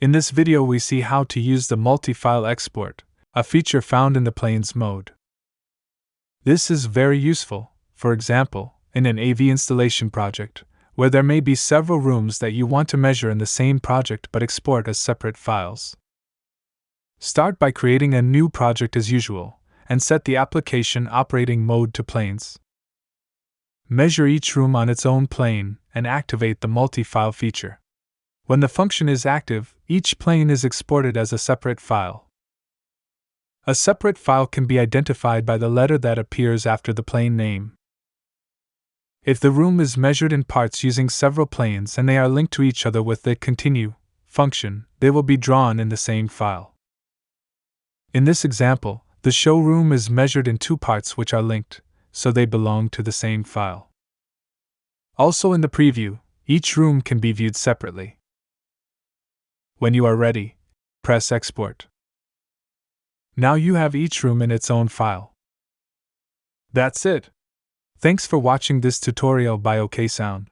In this video we see how to use the multi-file export, a feature found in the planes mode. This is very useful, for example, in an AV installation project, where there may be several rooms that you want to measure in the same project but export as separate files. Start by creating a new project as usual, and set the application operating mode to planes. Measure each room on its own plane and activate the multi-file feature. When the function is active, each plane is exported as a separate file. A separate file can be identified by the letter that appears after the plane name. If the room is measured in parts using several planes and they are linked to each other with the continue function, they will be drawn in the same file. In this example, the showroom is measured in two parts which are linked, so they belong to the same file. Also in the preview, each room can be viewed separately. When you are ready, press Export. Now you have each room in its own file. That's it. Thanks for watching this tutorial by OK Sound.